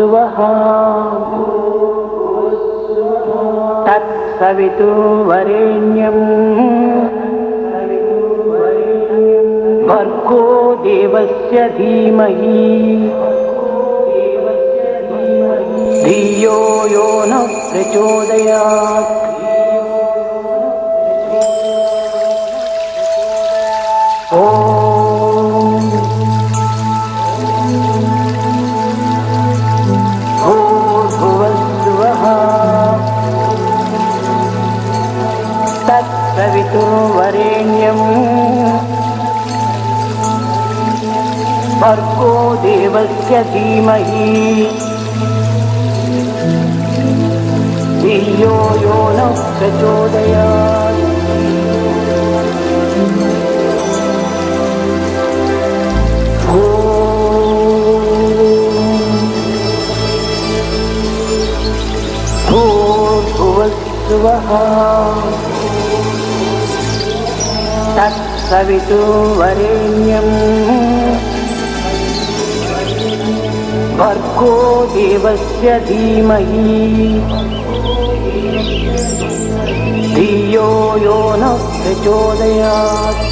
भूर्भुवस्सुवः तत्सवितुर्वरेण्यं भर्गो देवस्य धीमहि धियो यो न प्रचोदयात्। ओम भूर्भुवस्सुवः तत्सवितुर्वरेण्यं भर्गो देवस्य धीमहि धियो यो न प्रचोदयात्। भूर्भुवस्सुवः तत्सवितुर्वरेण्यं भर्गो देवस्य धीमहि धियो यो न प्रचोदयात्।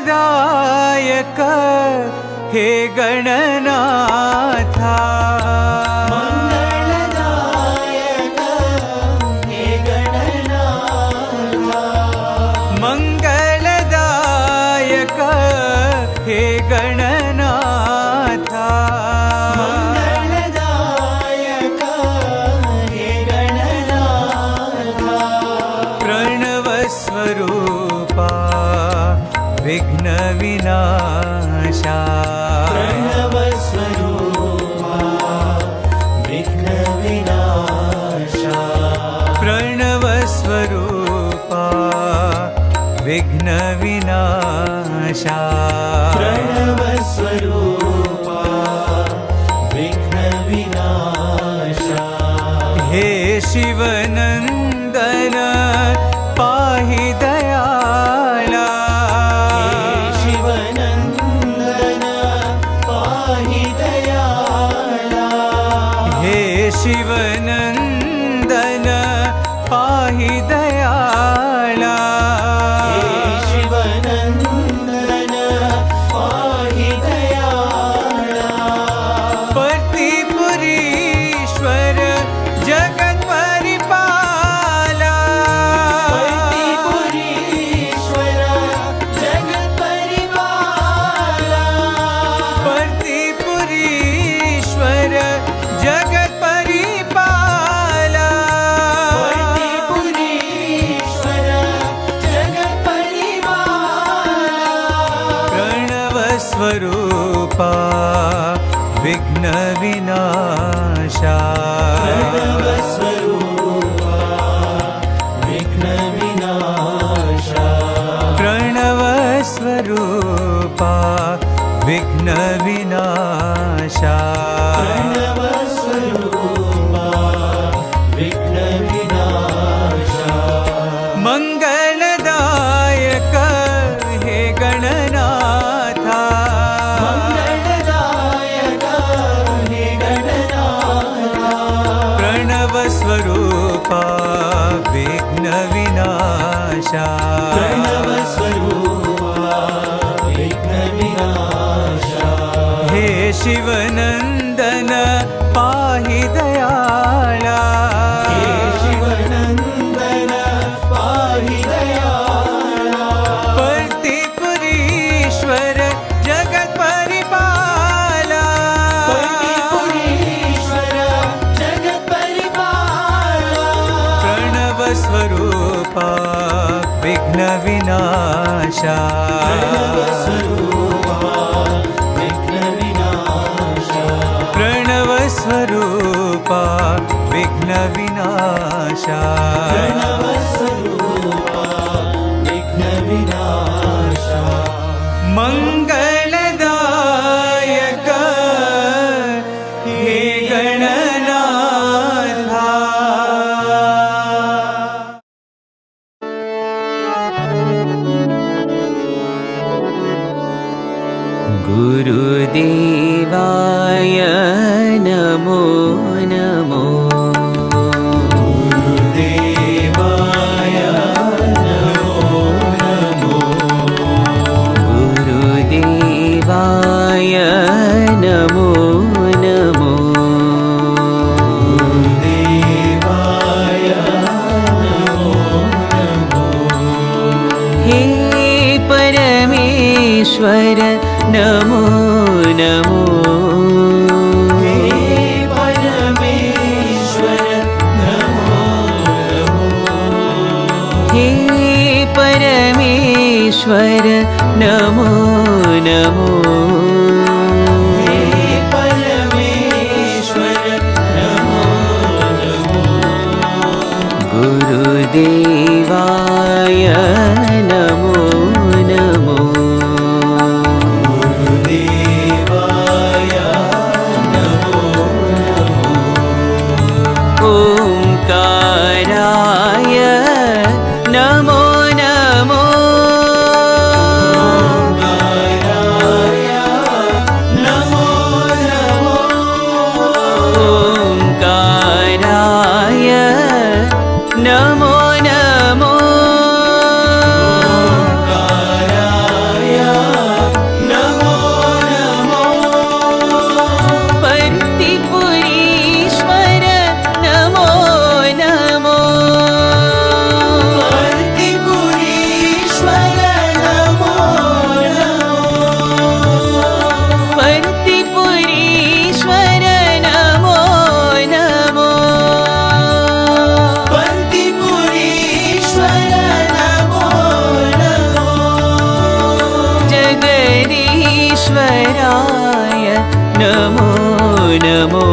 मंगलदायक हे गणनाथ, मंगलदायक हे गणनाथ, मंगलदायक हे गणनाथ, मंगलदायक हे गणनाथ, प्रणव स्वरूपा विघ्न विनाशा, प्रणव स्वरूपा विघ्न विनाशा, प्रणव स्वरूपा विघ्न विनाशा, प्रणव स्वरूपा विघ्न विनाशा, हे शिवनंदन पाहि दयाला, शिवनंदन पाहि दयाला, हे शिवनंदन पाहि दयाला, शिवनंदन पाहि दयाला, पर्तिपुरीश्वर जगत परिपाला, पर्तिपुरीश्वर जगत परिपाला, पर्तिपुरीश्वर जगत परिपाला, पर्तिपुरीश्वर जगत परिपाला, प्रणव स्वरूपा विघ्न विनाशा, प्रणव स्वरूपा विघ्न विनाशा, प्रणव स्वरूपा विघ्न विनाशा, प्रणव स्वरूपा विघ्न विनाशा, मंगलदायक हे गणनाथ, मंगलदायक हे गणनाथ, प्रणव स्वरूपा विघ्न विनाशा, प्रणव स्वरूपा विघ्न विनाशा, हे शिवनंदन पाहि दयाला, हे शिवनंदन पाहि दयाला, पर्तिपुरीश्वर जगत परिपाला, पर्तिपुरीश्वर जगत परिपाला, प्रणव स्वरूपा विघ्न विनाशा, प्रणव स्वरूपा विघ्न विनाशा, प्रणव स्वरूपा विघ्न विनाशा, प्रणव स्वरूपा विघ्न विनाशा, मंगलदायक हे गणनाथ, गुरुदेवाय नमो नमो। गुरुदेवाय नमो नमो। गुरुदेवाय नमो नमो। गुरुदेवाय नमो नमो। हे परमेश्वर नमो नमो। हे परमेश्वर नमो नमो। हे परमेश्वर नमो नमो। हे परमेश्वर नमो नमो। गुरुदेवाय नमो नमो। गुरुदेवाय नमो नमो। ओंकाराय नमो नमो। ओंकाराय नमो नमो। ओंकाराय नमो नमो। ओंकाराय नमो नमो। पर्तिपुरीश्वर नमो नमो। पर्तिपुरीश्वर नमो नमो। पर्तिपुरीश्वर नमो नमो। पर्तिपुरीश्वर नमो नमो। जगदीश्वराय नमो नमो।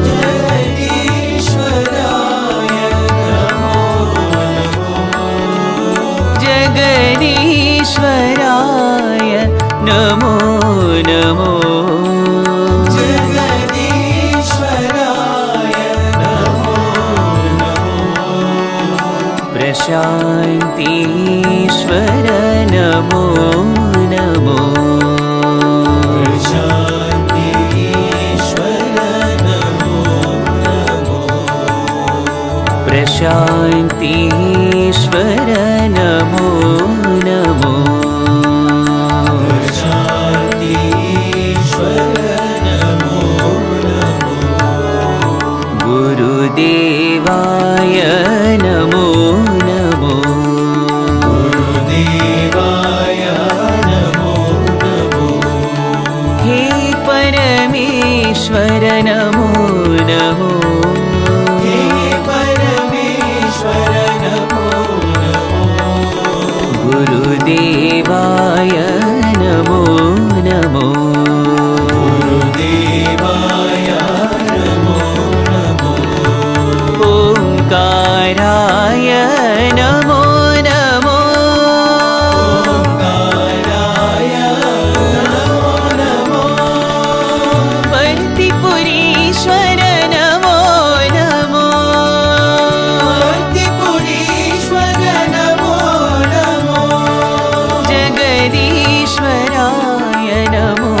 जगदीश्वराय नमो नमो। जगदीश्वराय नमो नमो। जगदीश्वराय नमो नमो। प्रशान्तीश्वर नमो नमो। प्रशान्तीश्वर नमो नमो। प्रशान्तीश्वर नमो नमो। प्रशान्तीश्वर नमो नमो। गुरुदेवाय नमो नमो। गुरुदेवाय नमो नमो। हे परमेश्वर नमो नमो। हे परमेश्वर नमो नमो। गुरुदेवाय नमो नमो। गुरुदेवाय नमो नमो। ओंकाराय नमो नमो। ओंकाराय नमो नमो। पर्तिपुरीश्वर नमो नमो। पर्तिपुरीश्वर नमो नमो। जगदीश्वराय नमो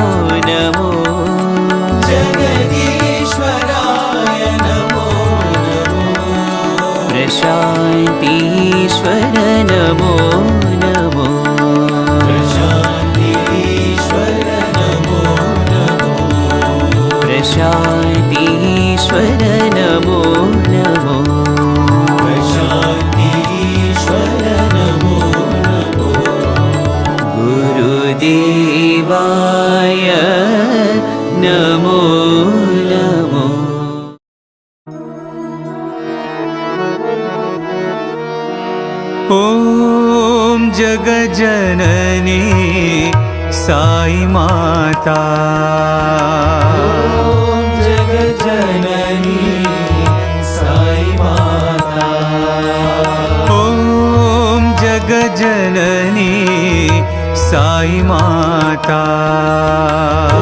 नमो। जगदीश्वराय नमो नमो। प्रशान्तीश्वर नमो नमो। प्रशान्तीश्वर नमो नमो। प्रशान्तीश्वर नमो नमो। प्रशान्तीश्वर नमो नमो। गुरुदेवाय नमो नमो। ॐ जगज्जननी साई माता। ॐ जगज्जननी साई माता। ॐ जगज्जननी साई माता। ॐ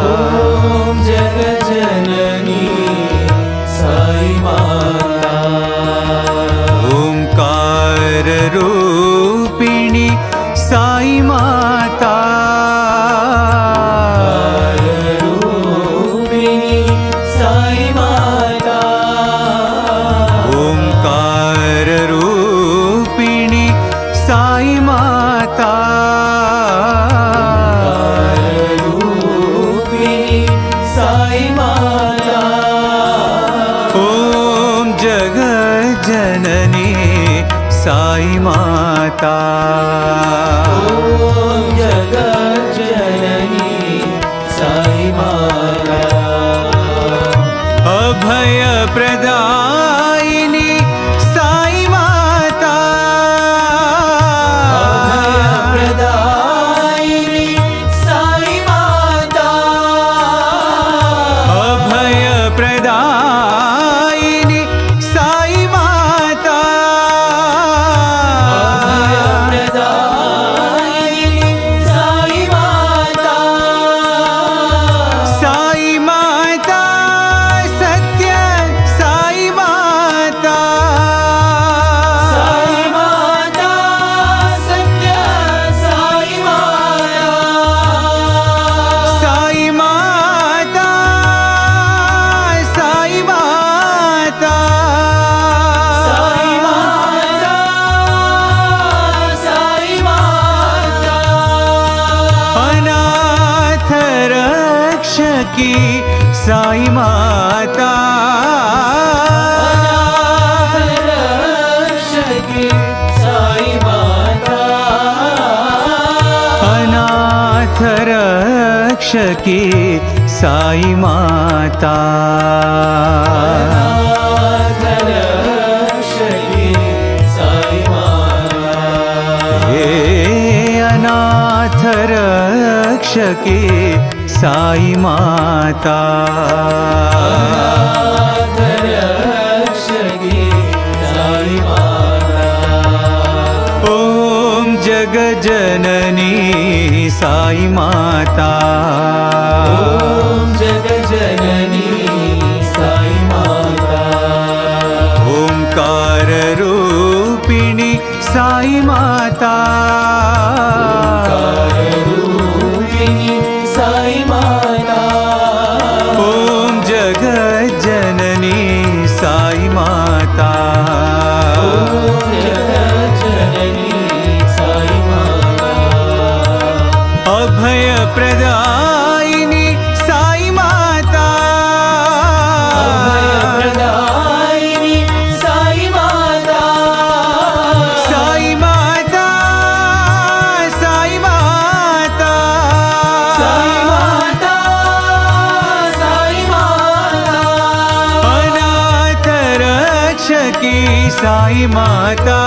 जगज्जननी साई माता। ओंकार रूपिणी साई माता। साई माता। ॐ जगज्जननी साई माता। अभय प्रदायिनी साई माता। अभय प्रदायिनी साई माता। अभय प्रदायिनी साई माता। अभय प्रदायिनी साई माता। साई माता सत्य साई माता। साई माता सत्य साई माता। साई माता साई माता। साई माता साई माता। अनाथ रक्षकी साई माता। रक्षकी साई माता। अनाथ रक्षकी साई माता। रक्षकी साई माता। हे अनाथ रक्षकी साई माता। रक्षकी साई माता। ॐ जगजननी साई माता। ॐ जगज्जननी साई माता। ओंकार रूपिणी साई माता। रूपिणी साई माता। ॐ जगज्जननी साई माता। जगज्जननी साई माता। अभय प्रदायिनी साई माता। अभय प्रदायिनी साई माता। साई माता साई माता। साई माता साई माता। अनाथ रक्षकी साई माता।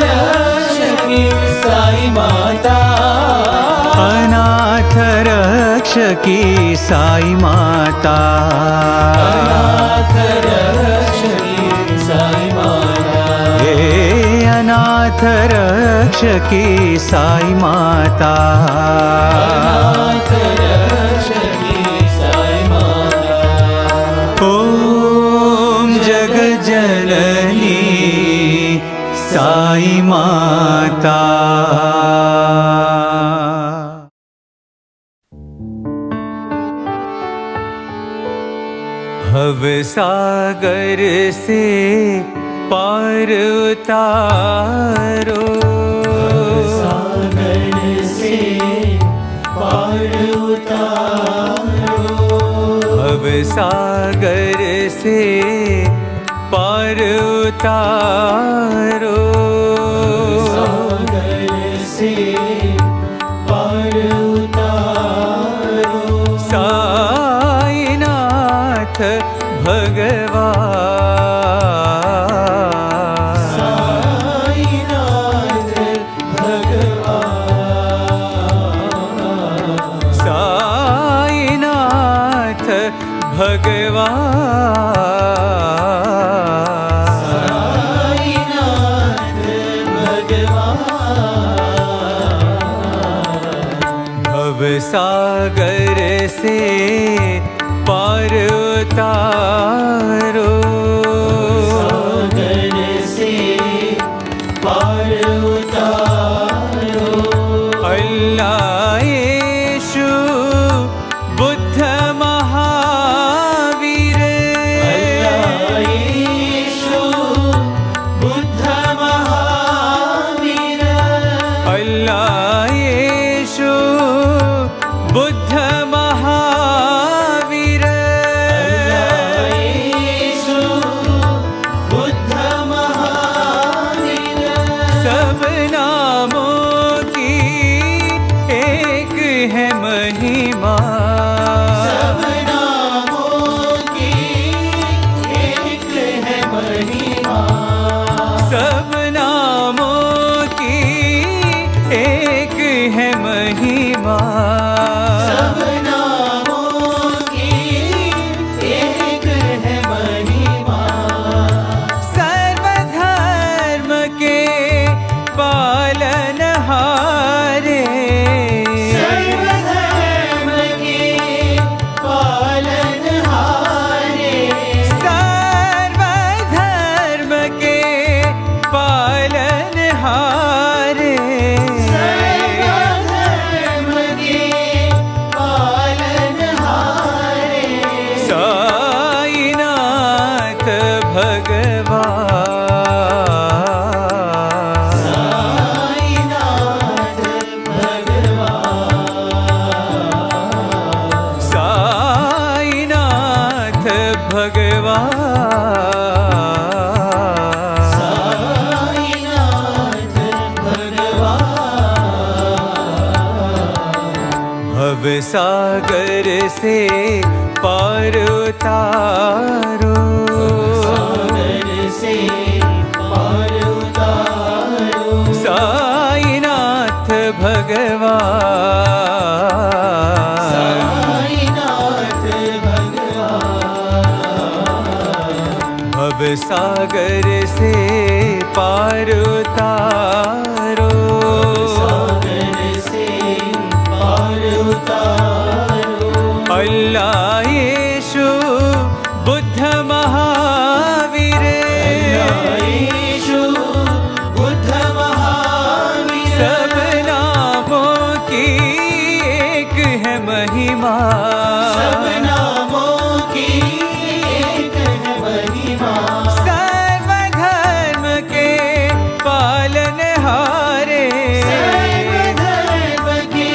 रक्षकी साई माता। अनाथ रक्षकी साई माता। रक्षकी साई माता। हे अनाथ रक्षकी साई माता। रक्षकी साई माता। ॐ जगजननी साई माता। भव सागर से पार उतारो। सागर से पार उतारो। भव सागर से पार उतारो। सागर से पार उतारो। साईनाथ भगवान। साईनाथ भगवान। साईनाथ भगवान। साईनाथ भगवान। भव सागर से पार उतारो। सागर से पार उतारो। अल्लाह यीशु बुद्ध महावीर। अल्लाह यीशु बुद्ध महावीर। अल्लाह यीशु बुद्ध महावीर। अल्लाह यीशु बुद्ध महिमा सब नामों की एक है महिमा सर्वधर्म के पालनहारे सर्वधर्म के पालनहारे सर्वधर्म के पालनहारे सर्वधर्म के पालनहारे साईनाथ भगवान साईनाथ भगवान साईनाथ भगवान साईनाथ भगवान भव सागर से पार उतारो सागर से पार उतारो साईनाथ भगवान साईनाथ भगवान भव सागर से पार उतारो सागर से पार उतारो अल्लाह यीशु बुद्ध महावीर यीशु बुद्ध महावीर सब नामों की एक है महिमा सब नामों की एक है महिमा सर्वधर्म के पालनहारे सर्वधर्म के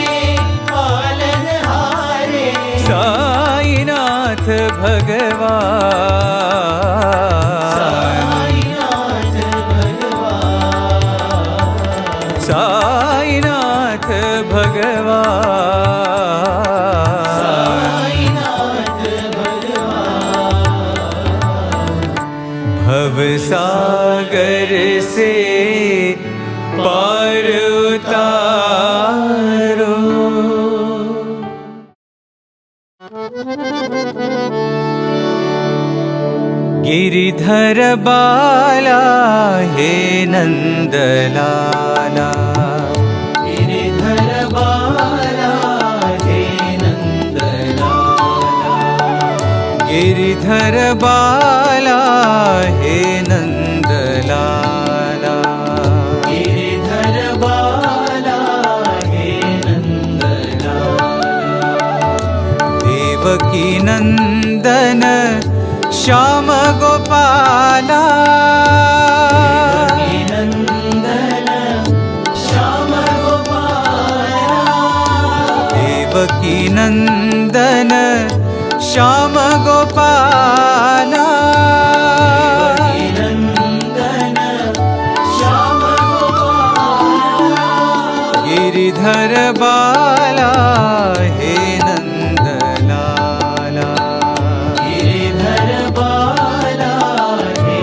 पालनहारे साईनाथ भगवान साईनाथ भगवान साईनाथ भगवान साईनाथ भगवान भव सागर से पार उतारो गिरिधर बाला हे नंदलाला गिरिधर बाला हे नंदलाला गिरिधर बाला हे नंदलाला गिरिधर बाला हे नंदलाला देवकी नंदन श्याम गोपाला नंदन श्याम गोपाला देवकी नंदन श्याम गोपाला नंदन श्याम गोपाला गिरिधर बाला हे नंदलाला गिरिधर बाला हे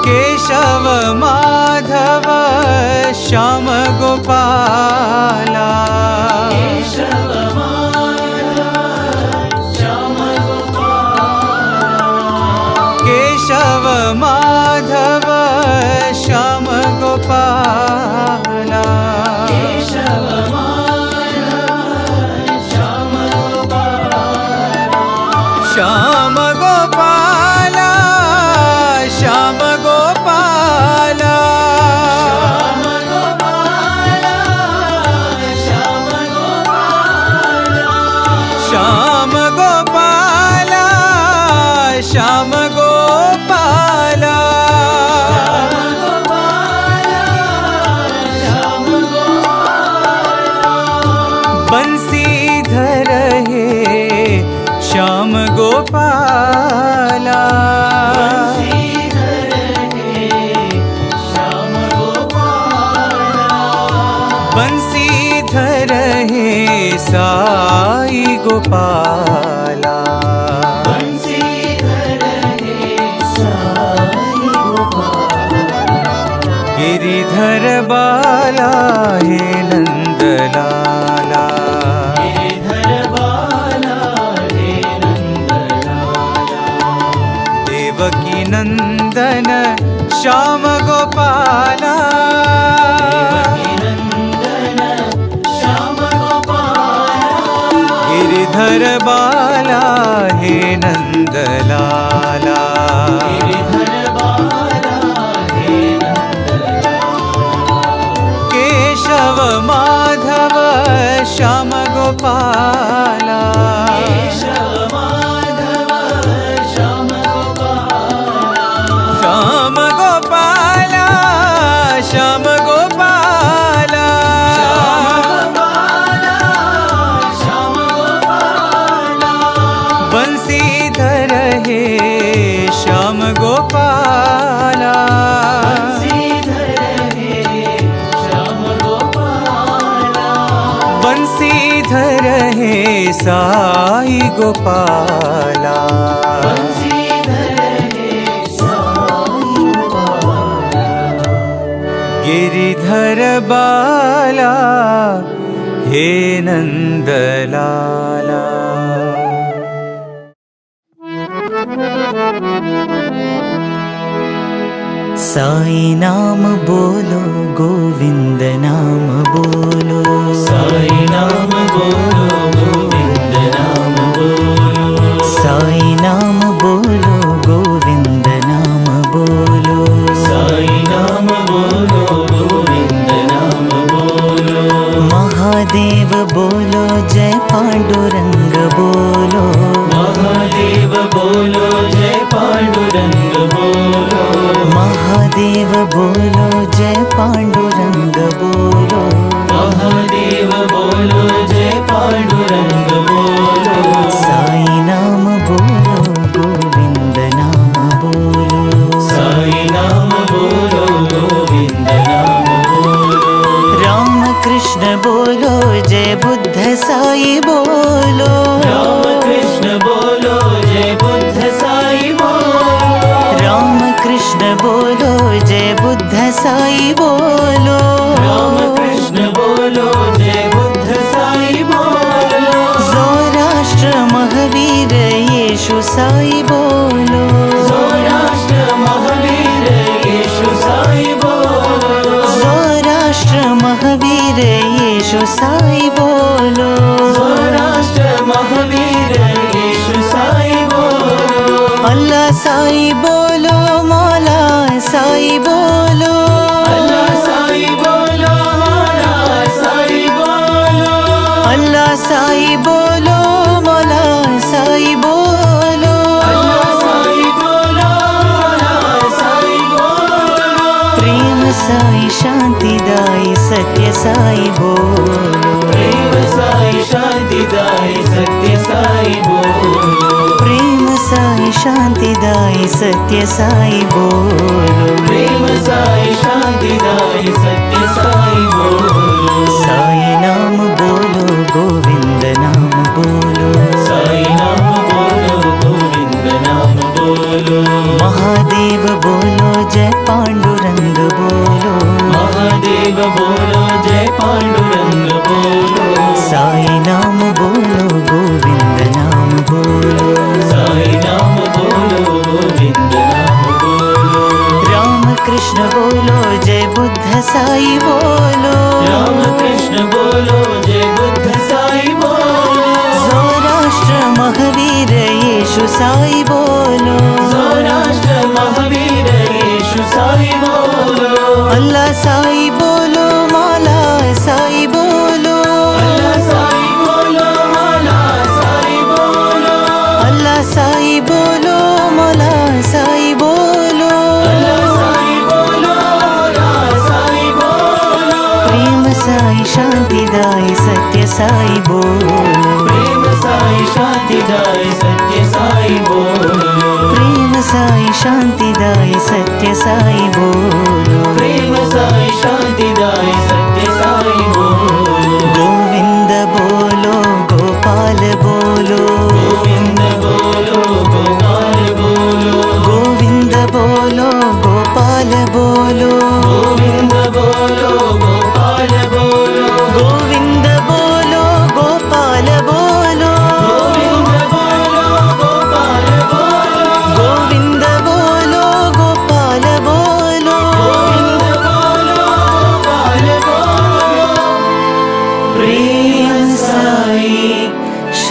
केशव माधव श्याम गोपाला केशव माधव श्याम गोपाला केशव माधव श्याम गोपाला केशव माधव श्याम गोपाला श्याम गोपाला श्याम गोपाला श्याम गोपाला श्याम श्याम गोपाला गोपाला श्याम गोपाला श्याम गोपाला बंसीधर हे श्याम गोपाला बंसीधर हे साई गोपाला गिरिधर गिरिधर बाला हे नंदलाला, गिरिधर बाला हे नंदलाला, देवकी नंदन श्याम गोपाला, देवकी नंदन श्याम गोपाला, गिरिधर बाला हे नंदलाला, गिरिधर बाला हे नंदलाला, केशव माधव श्याम गोपाला, केशव माधव श्याम गोपाला, श्याम गोपाला, श्याम गोपाला, श्याम गोपाला, बंसीधर हे श्याम गोपाला, बंसीधर हे श्याम गोपाला, बंसीधर हे साई गोपाला, बंसीधर हे साई गोपाला, गिरिधर बाला हे नंदलाला। साई नाम बोलो, गोविंद नाम बोलो, साई नाम बोलो, गोविंद नाम बोलो, साई नाम बोलो, गोविंद नाम बोलो, साई नाम बोलो, गोविंद नाम बोलो, महादेव बोलो, जय पांडुरंग बोलो, महादेव बोलो, जय पांडुरंग बोलो, महादेव बोलो, जय पांडुरंग बोलो, महादेव बोलो, जय पांडुरंग बोलो, साई नाम बोलो, गोविंद नाम बोलो, साई नाम बोलो, गोविंद नाम बोलो, राम कृष्ण बोलो, जय बुद्ध साई बोलो, राम कृष्ण बोलो, जय बुद्ध साई बोलो, राम कृष्ण बोलो, जय बुद्ध साई बोलो, राम कृष्ण बोलो, जय बुद्ध साई बोलो, सौराष्ट्र महावीर येशु साई बोलो, सौराष्ट्र महावीर येशु साई बोलो, सौराष्ट्र महावीर येशु साई बोलो, सौराष्ट्र महावीर येशु साई बोलो, अल्लाह साई बोलो, मौला साई बोलो, अल्लाह साई बोलो, मौला साई बोलो, अल्लाह साई बोलो, मौला साई बोलो, अल्लाह साई बोलो, मौला साई बोलो, प्रेम साई शांतिदाई सत्य साई बोलो, प्रेम साई शांतिदाई सत्य साई बोलो, प्रेम साई शांतिदाई सत्य साई बोलो, प्रेम साई शांतिदाई सत्य साई बोलो, साई नाम बोलो, गोविंद नाम बोलो, साई नाम बोलो, गोविंद नाम बोलो, महादेव बोलो, जय पांडुरंग बोलो, महादेव बोलो, जय पांडुरंग बोलो, साई नाम बोलो, गोविंद नाम बोलो, साई नाम बोलो, गोविंद नाम बोलो, राम कृष्ण बोलो, जय बुद्ध साई बोलो, राम कृष्ण बोलो, जय बुद्ध साई बोलो, सौराष्ट्र महावीर येशु साई बोलो, सौराष्ट्र महावीर येशु साई बोलो, अल्लाह साई बोलो, मौला साई बोलो, अल्लाह साई बोलो, मौला साई बोलो, अल्लाह साई बोलो, मौला साई बोलो, अल्लाह साई बोलो, मौला साई बोलो, प्रेम साई शांतिदाई सत्य साई बोलो, प्रेम साई शांतिदाई सत्य साई बोलो, प्रेम साई शांतिदाई सत्य साई बोलो, प्रेम साई शांतिदाई सत्य साई बोलो, गोविंद बोलो, गोपाल बोलो, गोविंद बोलो, गोपाल बोलो, गोविंद बोलो, गोपाल बोलो, गोविंद बोलो,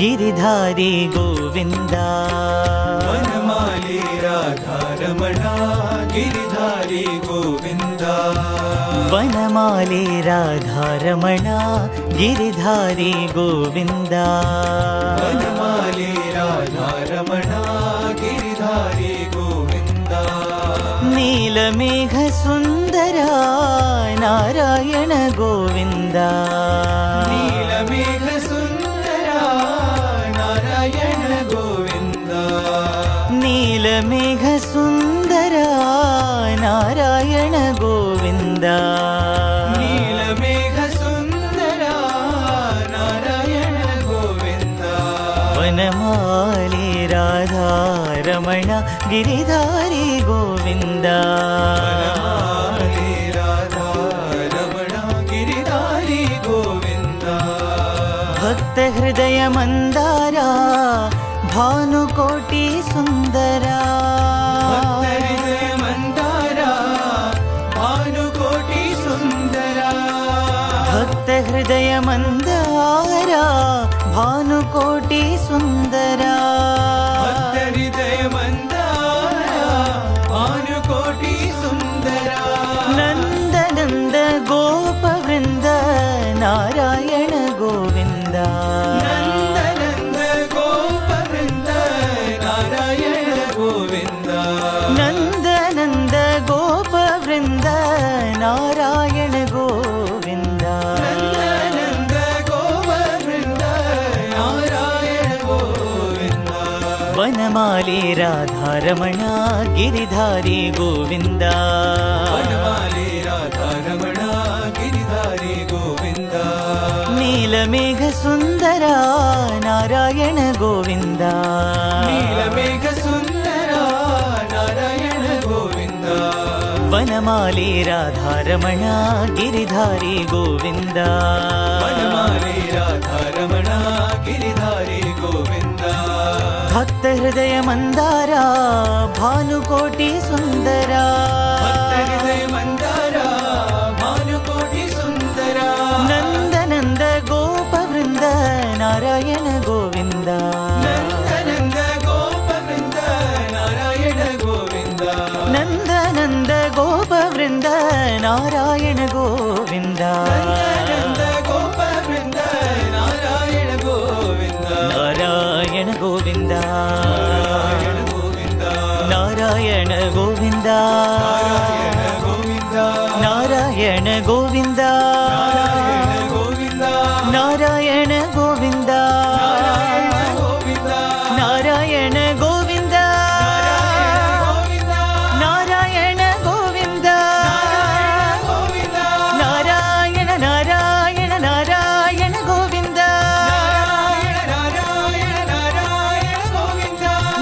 ಗಿರಿಧಾರಿ ಗೋವಿಂದ ವನಮಾಲಿ ರಾಧಾರಮಣ ಗಿರಿಧಾರಿ ಗೋವಿಂದ ವನಮಾಲಿ ರಾಧಾರಮಣ ಗಿರಿಧಾರಿ ಗೋವಿಂದ ವನಮಾಲಿ ರಾಧಾರಮಣ ಗಿರಿಧಾರಿ ಗೋವಿಂದ ನೀಲಮೇಘ ಸುಂದರ ನಾರಾಯಣ ಗೋವಿಂದ ನೀಲಮೇಘ ಸುಂದರ ನಾರಾಯಣ ಗೋವಿಂದ ನೀಲಮೇಘ ಸುಂದರ ನಾರಾಯಣ ಗೋವಿಂದ ನೀಲಮೇಘ ಸುಂದರ ನಾರಾಯಣ ಗೋವಿಂದ ವನಮಾಲಿ ರಾಧಾರಮಣ ಗಿರಿಧಾರಿ ಗೋವಿಂದ ವನಮಾಲಿ ರಾಧಾರಮಣ ಗಿರಿಧಾರಿ ಗೋವಿಂದ ಭಕ್ತ ಹೃದಯ ಮಂದಾರ ಭಾನುಕೋಟಿ ಸುಂದರ ಭಕ್ತಹೃದಯ ಮಂದಾರ ಭಾನುಕೋಟಿ ಸುಂದರ ಭಕ್ತ ಹೃದಯ ಮಂದಾರ ಭಾನುಕೋಟಿ ಸುಂದರ ಭಕ್ತಹೃದಯ ಮಂದಾರ ಭಾನುಕೋಟಿ ಸುಂದರ ನಂದ ನಂದ ಗೋಪ ವೃಂದ ನಾರಾಯಣ ಗೋವಿಂದ ನಂದ ನಂದ ಗೋಪ ವೃಂದ ನಾರಾಯಣ ಗೋವಿಂದ ನಂದ ನಂದ ಗೋಪ ವೃಂದ ನಾರಾಯಣ ಗೋವಿಂದ ನಂದ ನಂದ ಗೋಪ ವೃಂದ ನಾರಾಯಣ ಗೋವಿಂದ ವನಮಾಲಿ ರಾಧಾರಮಣ ಗಿರಿಧಾರಿ ಗೋವಿಂದ ವನಮಾಲಿ ರಾಧಾರಮಣ ಗಿರಿಧಾರಿ ಗೋವಿಂದ ನೀಲಮೇಘ ಸುಂದರ ನಾರಾಯಣ ಗೋವಿಂದ ನೀಲಮೇಘ ಸುಂದರ ನಾರಾಯಣ ಗೋವಿಂದ ವನಮಾಲಿ ರಾಧಾರಮಣ ಗಿರಿಧಾರಿ ಗೋವಿಂದ ವನಮಾಲಿ ರಾಧಾರಮಣ ಗಿರಿಧಾರಿ ಗೋವಿಂದ ಭಕ್ತ ಹೃದಯ ಮಂದಾರ ಭಾನುಕೋಟಿ ಸುಂದರ ಭಕ್ತಹೃದಯ ಮಂದಾರ ಭಾನುಕೋಟಿ ಸುಂದರ ನಂದ ನಂದ ಗೋಪ ವೃಂದ ನಾರಾಯಣ ಗೋವಿಂದ ನಂದ ನಂದ ಗೋಪ ವೃಂದ ನಾರಾಯಣ ಗೋವಿಂದ ನಂದ ನಂದ ಗೋಪ ವೃಂದ ನಾರಾಯಣ ಗೋವಿಂದ ನಂದ ಗೋಪ ವೃಂದ ನಾರಾಯಣ ಗೋವಿಂದ ನಾರಾಯಣ ಗೋವಿಂದ ನಾರಾಯಣ ಗೋವಿಂದ ನಾರಾಯಣ ಗೋವಿಂದ ನಾರಾಯಣ ಗೋವಿಂದ ನಾರಾಯಣ ಗೋವಿಂದ ನಾರಾಯಣ ಗೋವಿಂದ ನಾರಾಯಣ ಗೋವಿಂದ ನಾರಾಯಣ ನಾರಾಯಣ ನಾರಾಯಣ ಗೋವಿಂದ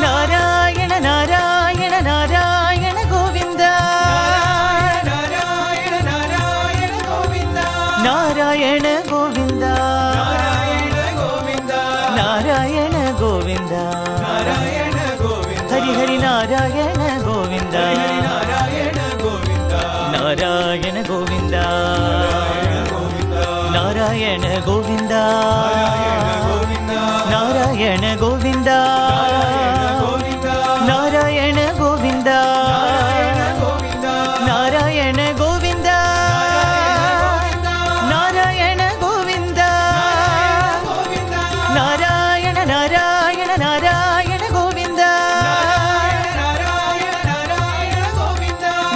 ನಾರಾಯಣ ನಾರಾಯಣ ನಾರಾಯಣ ಗೋವಿಂದ ನಾರಾಯಣ ಗೋವಿಂದ ನಾರಾಯಣ ಗೋವಿಂದ ಹರಿ ಹರಿ ನಾರಾಯಣ ಗೋವಿಂದ ನಾರಾಯಣ ಗೋವಿಂದ ನಾರಾಯಣ ಗೋವಿಂದ ನಾರಾಯಣ ಗೋವಿಂದ ನಾರಾಯಣ ಗೋವಿಂದ ನಾರಾಯಣ ಗೋವಿಂದ ನಾರಾಯಣ ಗೋವಿಂದ ನಾರಾಯಣ ನಾರಾಯಣ ನಾರಾಯಣ ಗೋವಿಂದ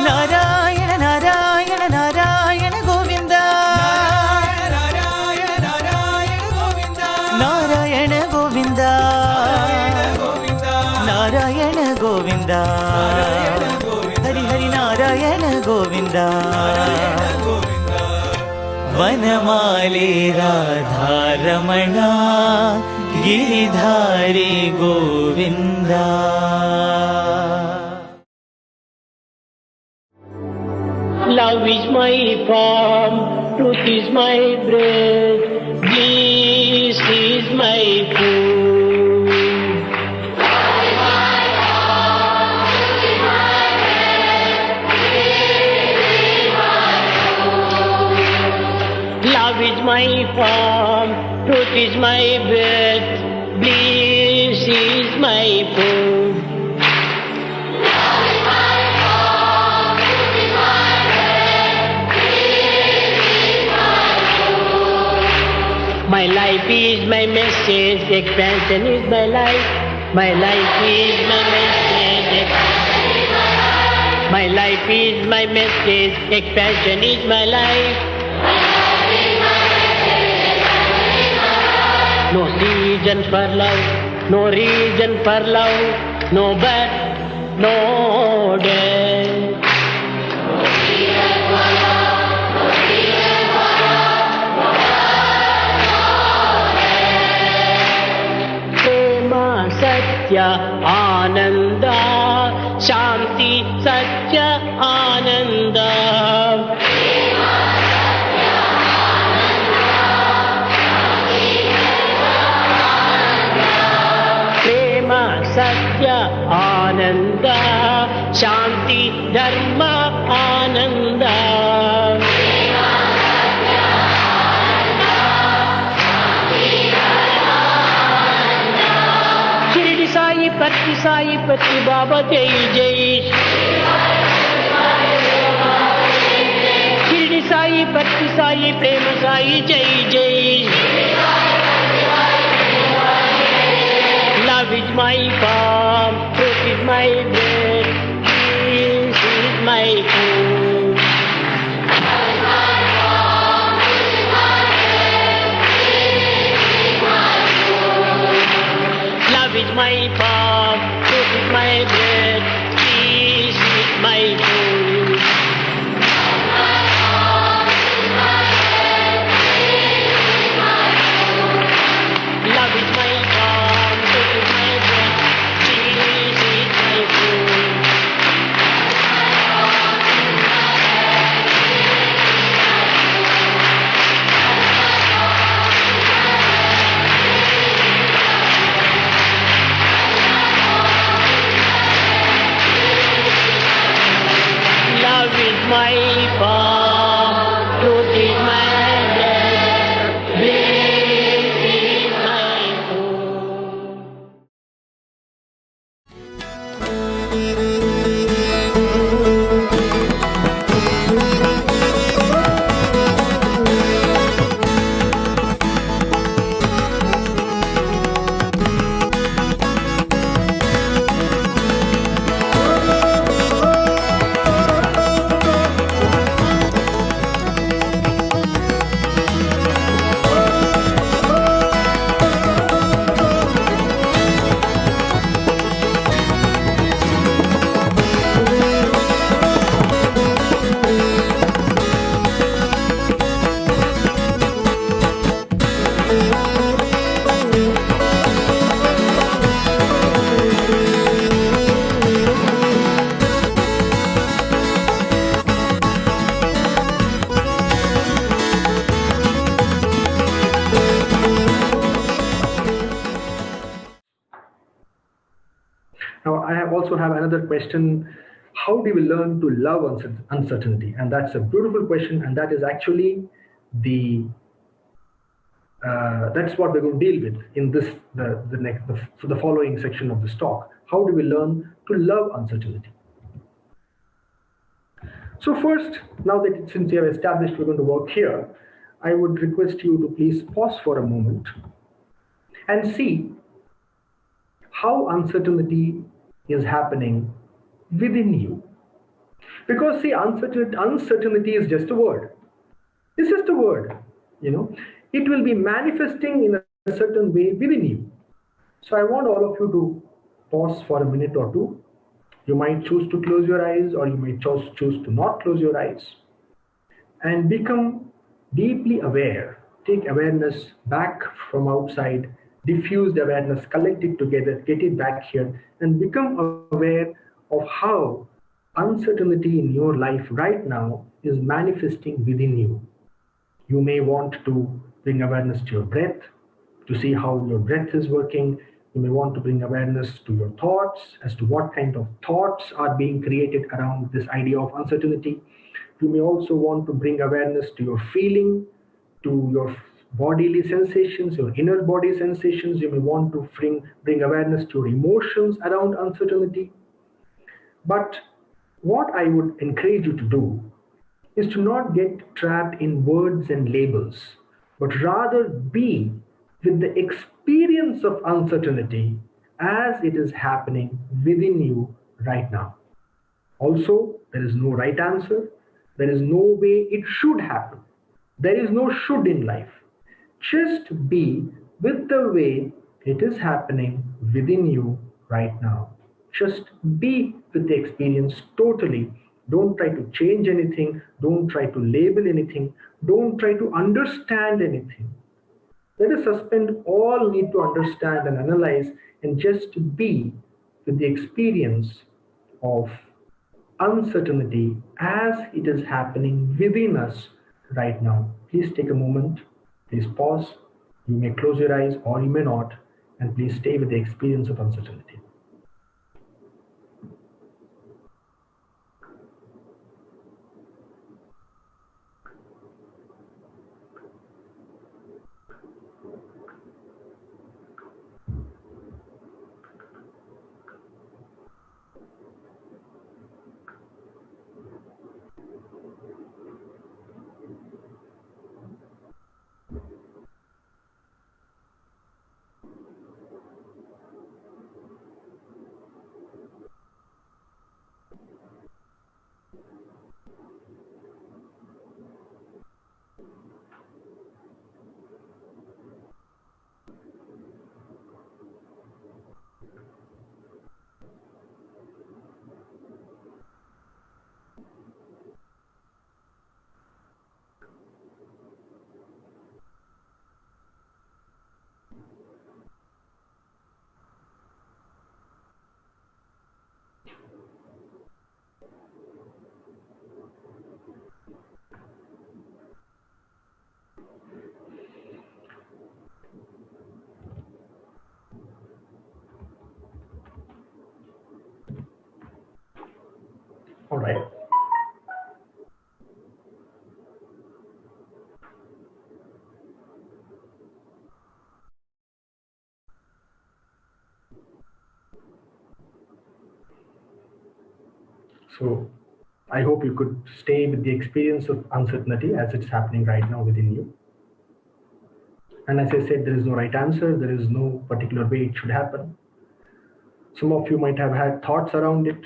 ನಾರಾಯಣ ನಾರಾಯಣ ನಾರಾಯಣ ಗೋವಿಂದ ನಾರಾಯಣ ಗೋವಿಂದ ನಾರಾಯಣ ಗೋವಿಂದ ಹರಿ ಹರಿ Narayana Govinda ವನಮಾಲಿ Radharamana Giridhari Govinda Love is my form, truth is my breath, bliss is my food. Love is my form, truth is my breath, This is my food. My life is my message, expansion is my life. My life is my message. My life is my message, expansion is my life. No season for love, no reason for love, no birth, no death. Prema Satya Ananda, Shanti Satya Ananda. Prema Satya Ananda, Shanti Dharma Ananda. Shirdi Sai Patti Baba Jai Jai. Shirdi Sai Patti Sai Prema Sai Jai Jai. Love is my form, truth is my bread, peace is my food. Love is my form, truth is my bread, peace is my food. Love is my form, truth is my bread, peace is my food. Love is my form, truth is my bread, bliss is my food. Now, also have another question. How do we learn to love uncertainty? And that's a beautiful question, and that is actually that's what we're going to deal with in the following section of this talk. How do we learn to love uncertainty? So first, now that since we have established we're going to work here, I would request you to please pause for a moment and see how uncertainty is happening within you. Because see, uncertainty is just a word. It's just a word, It will be manifesting in a certain way within you. So I want all of you to pause for a minute or two. You might choose to close your eyes, or you might choose to not close your eyes, and become deeply aware. Take awareness back from outside, diffused awareness, collect it together, get it back here, and become aware of how uncertainty in your life right now is manifesting within you. You may want to bring awareness to your breath, to see how your breath is working. You may want to bring awareness to your thoughts, as to what kind of thoughts are being created around this idea of uncertainty. You may also want to bring awareness to your feeling, to bodily sensations, your inner body sensations. You may want to bring awareness to your emotions around uncertainty. But what I would encourage you to do is to not get trapped in words and labels, but rather be with the experience of uncertainty as it is happening within you right now. Also, there is no right answer. There is no way it should happen. There is no should in life. Just be with the way it is happening within you right now. Just be with the experience totally. Don't try to change anything. Don't try to label anything. Don't try to understand anything. Let us suspend all need to understand and analyze and just be with the experience of uncertainty as it is happening within us right now. Please take a moment, please pause. You may close your eyes or you may not, and please stay with the experience of uncertainty. All right. So I hope you could stay with the experience of uncertainty as it's happening right now within you. And as I said, there is no right answer. There is no particular way it should happen. Some of you might have had thoughts around it.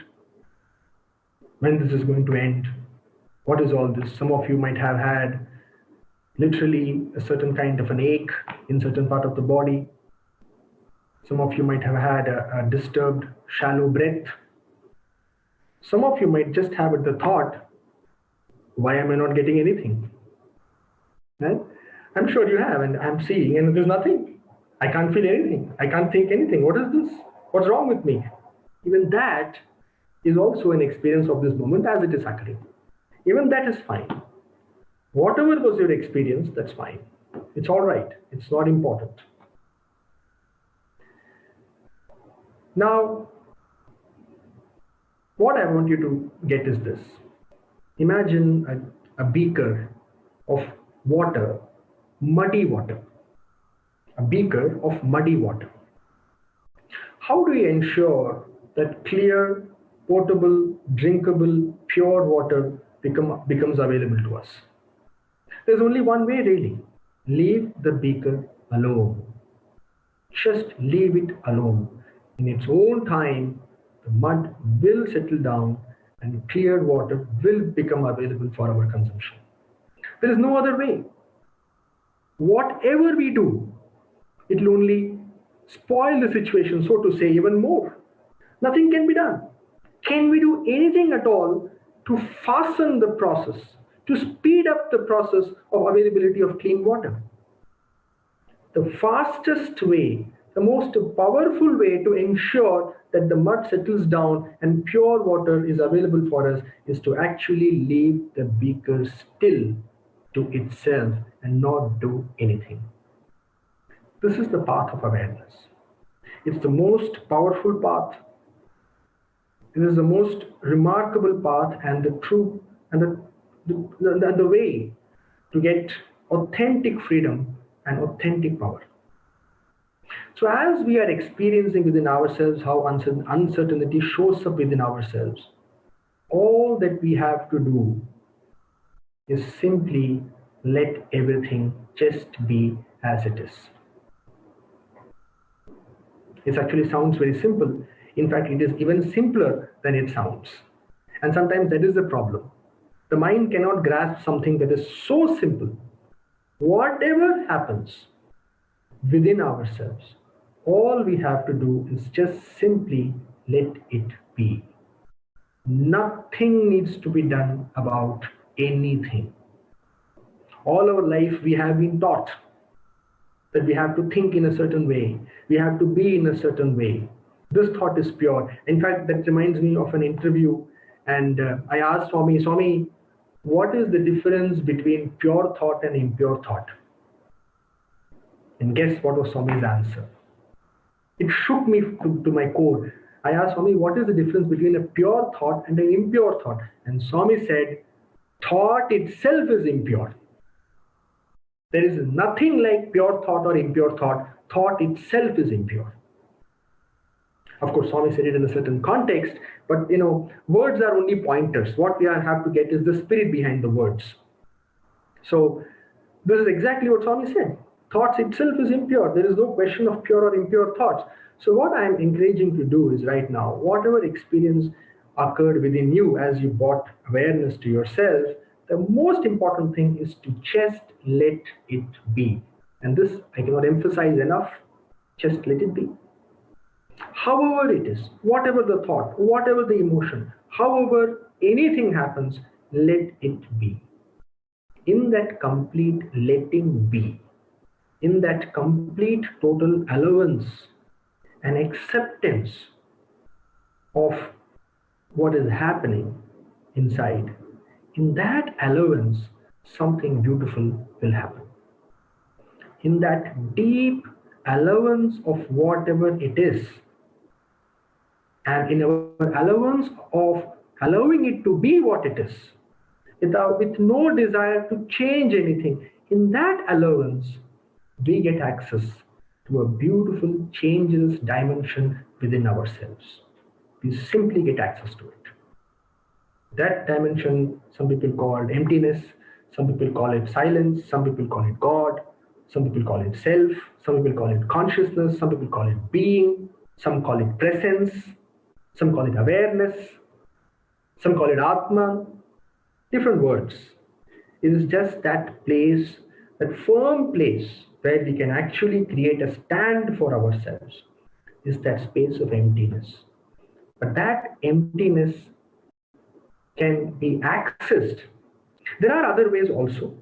When this is going to end? What is all this? Some of you might have had literally a certain kind of an ache in certain part of the body. Some of you might have had a disturbed, shallow breath. Some of you might just have the thought, why am I not getting anything? Right? I'm sure you have, and I'm seeing, and there's nothing. I can't feel anything. I can't think anything. What is this? What's wrong with me? Even that is also an experience of this moment as it is occurring. Even that is fine. Whatever was your experience, that's fine. It's all right. It's not important. Now, what I want you to get is this. Imagine a beaker of water, muddy water. A beaker of muddy water. How do you ensure that clear, potable, drinkable, pure water becomes available to us? There's only one way really. Leave the beaker alone. Just leave it alone. In its own time, the mud will settle down and clear water will become available for our consumption. There is no other way. Whatever we do, it will only spoil the situation, so to say, even more. Nothing can be done. Can we do anything at all to fasten the process, to speed up the process of availability of clean water? The fastest way, the most powerful way to ensure that the mud settles down and pure water is available for us is to actually leave the beaker still to itself and not do anything. This is the path of awareness. It's the most powerful path. It is the most remarkable path and the true and the way to get authentic freedom and authentic power. So as we are experiencing within ourselves how uncertainty shows up within ourselves, all that we have to do is simply let everything just be as it is. It actually sounds very simple. In fact, it is even simpler than it sounds. And sometimes that is the problem. The mind cannot grasp something that is so simple. Whatever happens within ourselves, all we have to do is just simply let it be. Nothing needs to be done about anything. All our life we have been taught that we have to think in a certain way, we have to be in a certain way. This thought is pure. In fact, that reminds me of an interview, and I asked Swami, what is the difference between pure thought and impure thought? And guess what was Swami's answer? It shook me to my core. I asked Swami, what is the difference between a pure thought and an impure thought? And Swami said, thought itself is impure. There is nothing like pure thought or impure thought. Thought itself is impure. Of course, Swami said it in a certain context, but words are only pointers. What we have to get is the spirit behind the words. So this is exactly what Swami said. Thoughts itself is impure. There is no question of pure or impure thoughts. So what I am encouraging to do is right now, whatever experience occurred within you as you brought awareness to yourself, the most important thing is to just let it be. And this I cannot emphasize enough. Just let it be. However it is, whatever the thought, whatever the emotion, however anything happens, let it be. In that complete letting be, in that complete total allowance and acceptance of what is happening inside, in that allowance, something beautiful will happen. In that deep allowance of whatever it is, and in our allowance of allowing it to be what it is, with no desire to change anything, in that allowance, we get access to a beautiful changeless dimension within ourselves. We simply get access to it. That dimension, some people call it emptiness, some people call it silence, some people call it God, some people call it self, some people call it consciousness, some people call it being, some call it presence, some call it awareness, some call it Atma, different words. It is just that place, that firm place where we can actually create a stand for ourselves, is that space of emptiness. But that emptiness can be accessed. There are other ways also.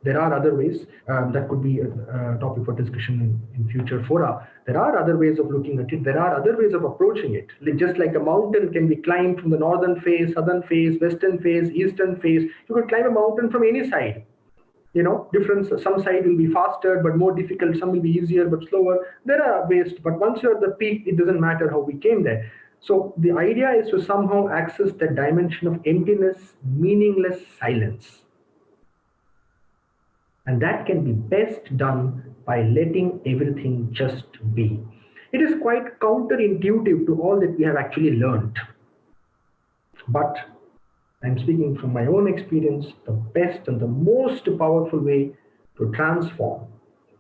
There are other ways. That could be a topic for discussion in future fora. There are other ways of looking at it. There are other ways of approaching it. Just like a mountain can be climbed from the northern face, southern face, western face, eastern face. You could climb a mountain from any side. Difference. Some side will be faster but more difficult. Some will be easier but slower. There are ways. But once you're at the peak, it doesn't matter how we came there. So the idea is to somehow access that dimension of emptiness, meaningless silence. And that can be best done by letting everything just be. It is quite counterintuitive to all that we have actually learned. But I'm speaking from my own experience, the best and the most powerful way to transform,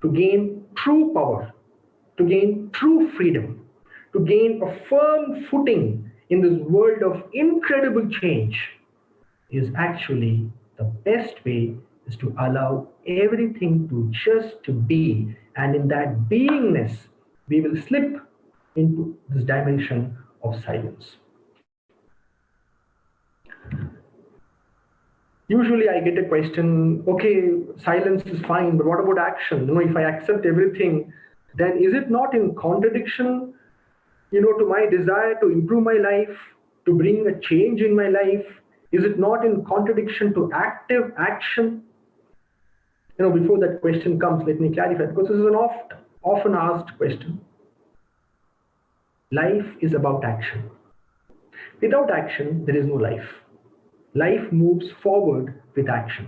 to gain true power, to gain true freedom, to gain a firm footing in this world of incredible change is actually the best way is to allow everything to just be, and in that beingness we will slip into this dimension of silence. Usually I get a question, okay, silence is fine, but what about action? If I accept everything, then is it not in contradiction to my desire to improve my life, to bring a change in my life? Is it not in contradiction to active action? Before that question comes, let me clarify, because this is an often asked question. Life is about action. Without action, there is no life. Life moves forward with action,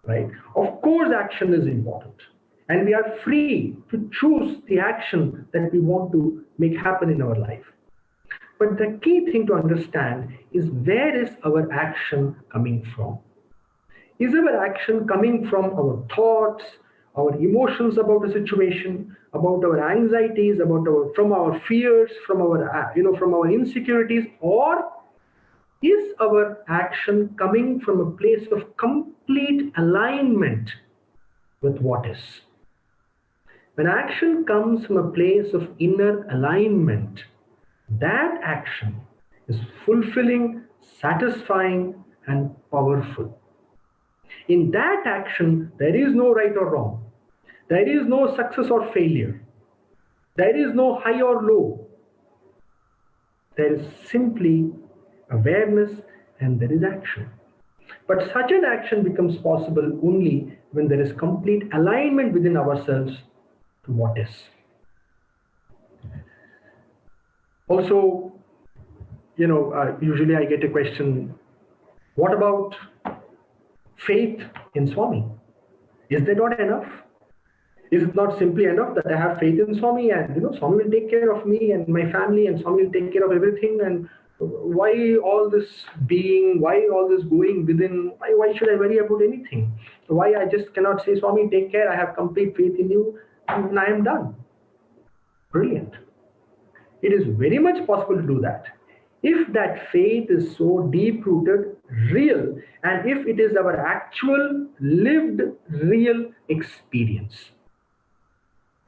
right? Of course, action is important. And we are free to choose the action that we want to make happen in our life. But the key thing to understand is, where is our action coming from? Is our action coming from our thoughts, our emotions about a situation, about our anxieties, from our fears, from our insecurities, or is our action coming from a place of complete alignment with what is? When action comes from a place of inner alignment, that action is fulfilling, satisfying, and powerful. In that action, there is no right or wrong. There is no success or failure. There is no high or low. There is simply awareness and there is action. But such an action becomes possible only when there is complete alignment within ourselves to what is. Also, usually I get a question, what about faith in Swami? Is that not enough? Is it not simply enough that I have faith in Swami and Swami will take care of me and my family and Swami will take care of everything? And why all this being, why all this going within? Why should I worry about anything? Why I just cannot say, Swami, take care, I have complete faith in you and I am done? Brilliant. It is very much possible to do that. If that faith is so deep-rooted, real, and if it is our actual, lived, real experience.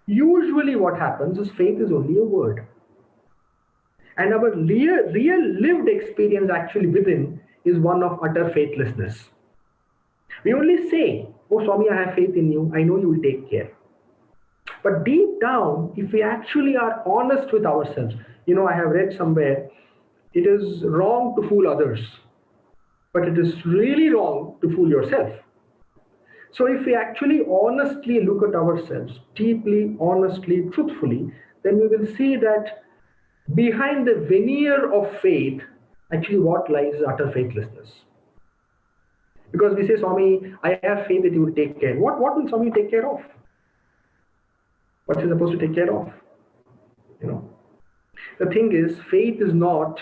Usually what happens is faith is only a word. And our real lived experience actually within is one of utter faithlessness. We only say, oh Swami, I have faith in you, I know you will take care. But deep down, if we actually are honest with ourselves, I have read somewhere, it is wrong to fool others, but it is really wrong to fool yourself. So if we actually honestly look at ourselves, deeply, honestly, truthfully, then we will see that behind the veneer of faith, actually what lies is utter faithlessness. Because we say, Swami, I have faith that you will take care. What will Swami take care of? What is he supposed to take care of? The thing is, faith is not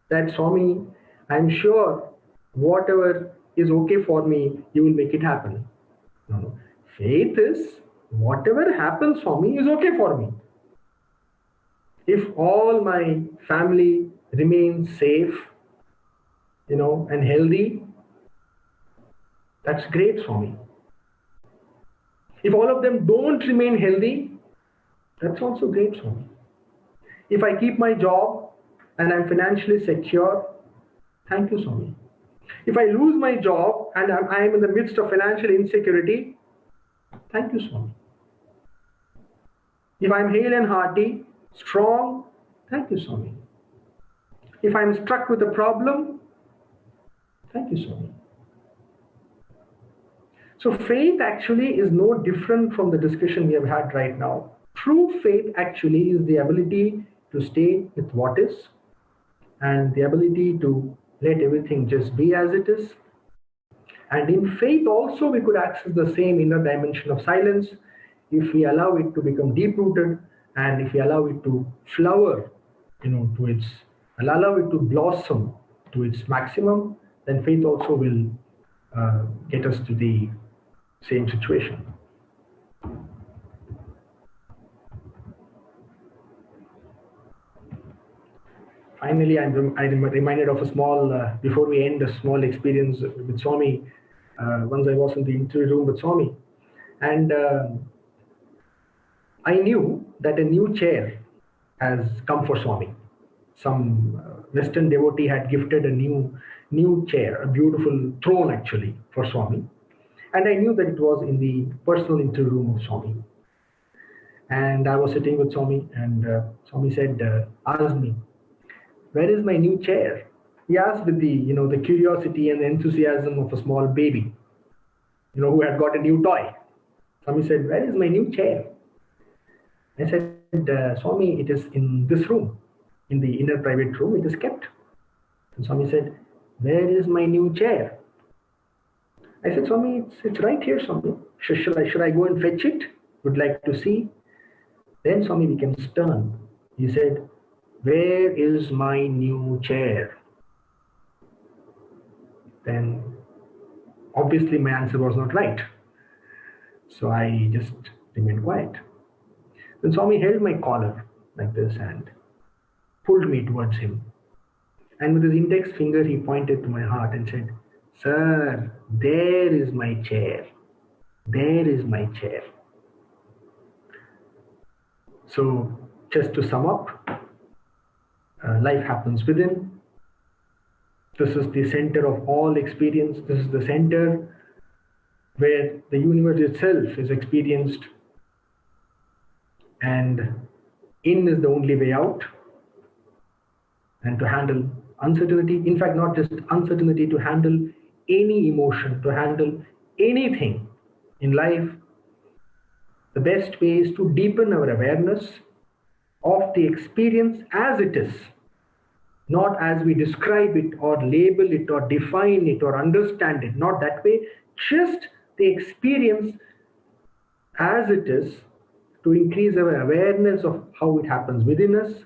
that, Swami, I'm sure whatever is okay for me, you will make it happen. No. Faith is, whatever happens for me is okay for me. If all my family remains safe, and healthy, that's great for me. If all of them don't remain healthy, that's also great for me. If I keep my job and I'm financially secure, thank you, Swami. If I lose my job and I am in the midst of financial insecurity, thank you, Swami. If I'm hale and hearty, strong, thank you, Swami. If I'm struck with a problem, thank you, Swami. So faith actually is no different from the discussion we have had right now. True faith actually is the ability to stay with what is and the ability to let everything just be as it is. And in faith also we could access the same inner dimension of silence if we allow it to become deep-rooted and if we allow it to flower, allow it to blossom to its maximum, then faith also will get us to the same situation. Finally, I'm reminded of a small, before we end, a small experience with Swami. Once I was in the interview room with Swami, and I knew that a new chair has come for Swami. Some Western devotee had gifted a new chair, a beautiful throne actually, for Swami. And I knew that it was in the personal interview room of Swami. And I was sitting with Swami, and Swami said, asked me, where is my new chair? He asked with the curiosity and the enthusiasm of a small baby, who had got a new toy. Swami said, where is my new chair? I said, Swami, it is in this room, in the inner private room, it is kept. And Swami said, where is my new chair? I said, Swami, it's right here, Swami. Should I go and fetch it? Would like to see. Then Swami became stern. He said, where is my new chair? Then obviously my answer was not right. So I just remained quiet. Then Swami held my collar like this and pulled me towards him. And with his index finger, he pointed to my heart and said, Sir, there is my chair. There is my chair. So, just to sum up, life happens within. This is the center of all experience. This is the center where the universe itself is experienced. And in is the only way out. And to handle uncertainty, in fact, not just uncertainty, to handle any emotion, to handle anything in life, the best way is to deepen our awareness of the experience as it is, not as we describe it or label it or define it or understand it, not that way, just the experience as it is, to increase our awareness of how it happens within us,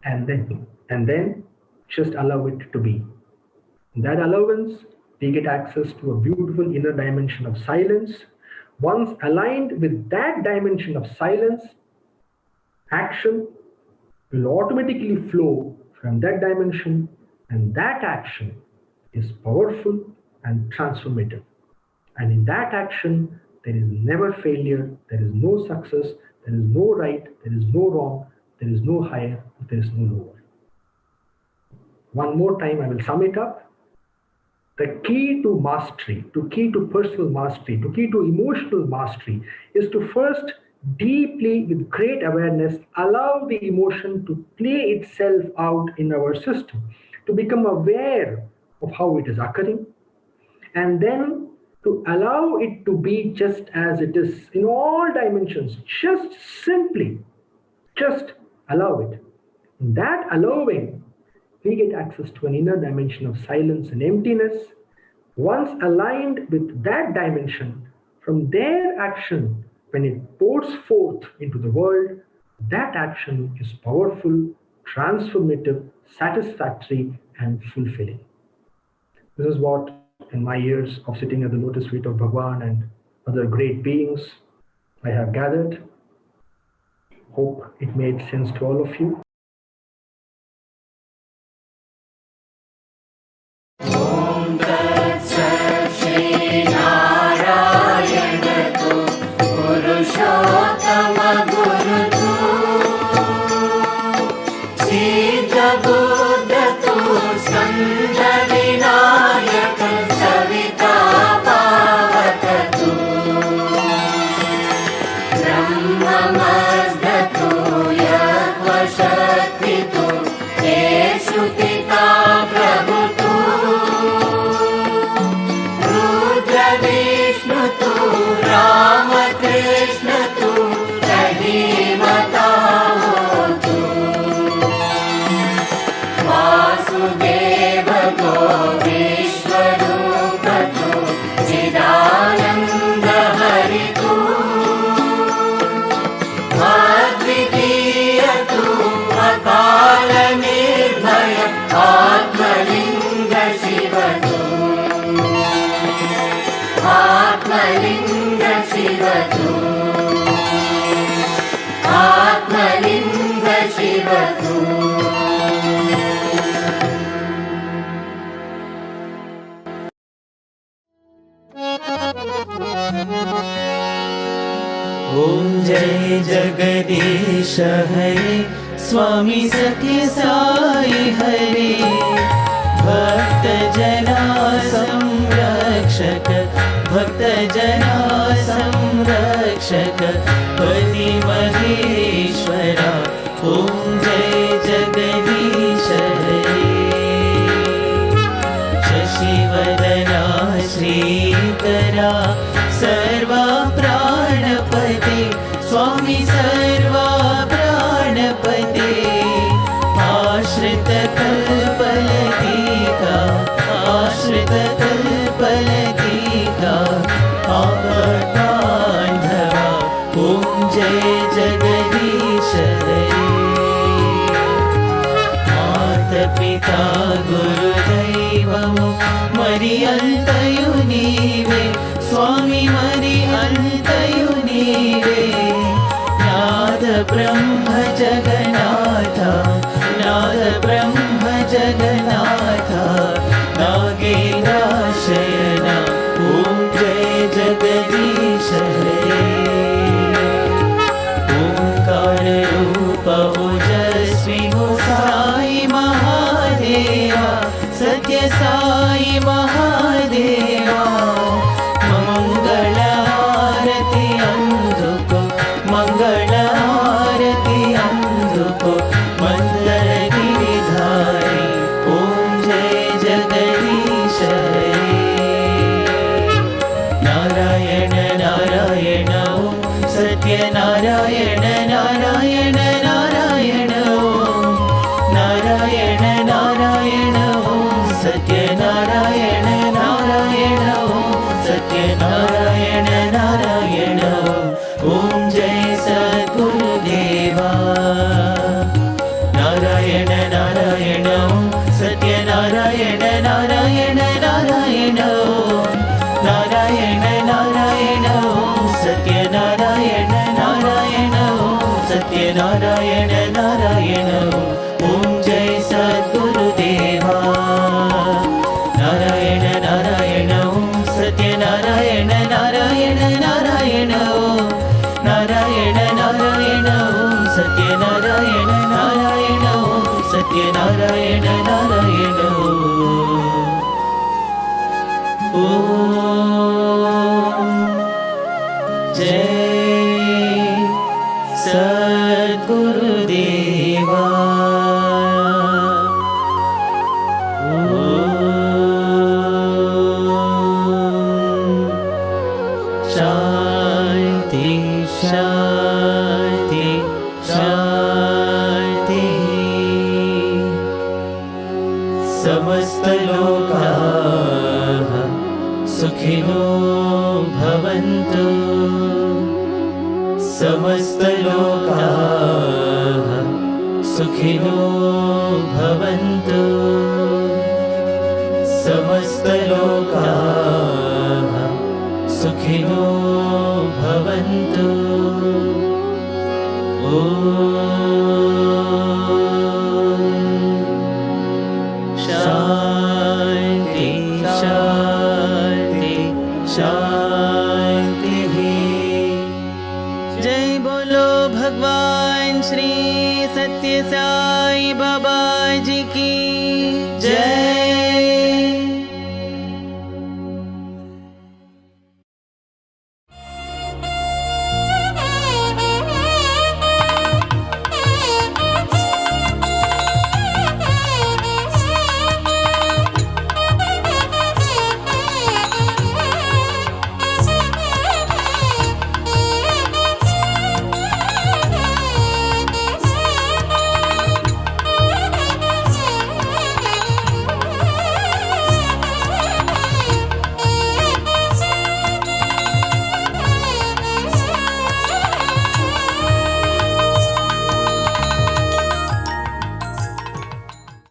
and then just allow it to be. In that allowance, we get access to a beautiful inner dimension of silence. Once aligned with that dimension of silence, action will automatically flow from that dimension, and that action is powerful and transformative. And in that action, there is never failure, there is no success, there is no right, there is no wrong, there is no higher, there is no lower. One more time, I will sum it up. The key to mastery, the key to personal mastery, the key to emotional mastery is to first deeply, with great awareness, allow the emotion to play itself out in our system, to become aware of how it is occurring, and then to allow it to be just as it is in all dimensions, just simply, just allow it. In that allowing, we get access to an inner dimension of silence and emptiness. Once aligned with that dimension, from their action, when it pours forth into the world, that action is powerful, transformative, satisfactory, and fulfilling. This is what, in my years of sitting at the lotus feet of Bhagwan and other great beings, I have gathered. Hope it made sense to all of you. ॐ जय जगदीश हरे स्वामी सत्य साई हरे भक्त जना संरक्षक भक्त जना संरक्षक पति महेश्वरा ॐ जय जगदीश हरे शशिवदना श्रीकरा सर्वा प्राणपते स्वामी सर्वा प्राणपते आश्रित कल्पलतिका పితా గురుదైవము మరి అంతయు నీవే స్వామి మరి అంతయు నీవే నాద బ్రహ్మ జగన్నాథ నాద బ్రహ్మ జగన్నాథ నాగేంద్రాశయన ఓం జయ జగదీశ హరే ओंकार रूप ओजस्वी हो साई महादेवा सत्य साई महादेवा मंगल आरती अंधुको मंगल आरती अंधुको मंदर गिरिधारी ओम जय जगदीश हरे नारायण नारायण ओम सत्यनारायण नारायण नारायण ओम नारायण नारायण ओम सत्यनारायण नारायण ओम सत्यनारायण नारायण ओम जय सद्गुरुदेवा नारायण नारायण ओम सत्यनारायण नारायण नारायण ओम नारायण नारायण ओम सत्यनारायण नारायण ओम सत्यनारायण नारायण ओम जय सद्गुरुदेवा नारायण नारायण ओम सत्यनारायण नारायण नारायण ओम नारायण नारायण ओम सत्यनारायण नारायण ओम सत्यनारायण नारायण ओम जय सद्गुरुदेवा शांति शांति शांति समस्त लोकाः सुखिनो भवन्तु समस्त लोकाः सुखिनो भवन्तु समस्त लोकाः सुखिनो भवन्तु शांति शांति शांति जय बोलो भगवान श्री सत्य साई बाबा जी की जय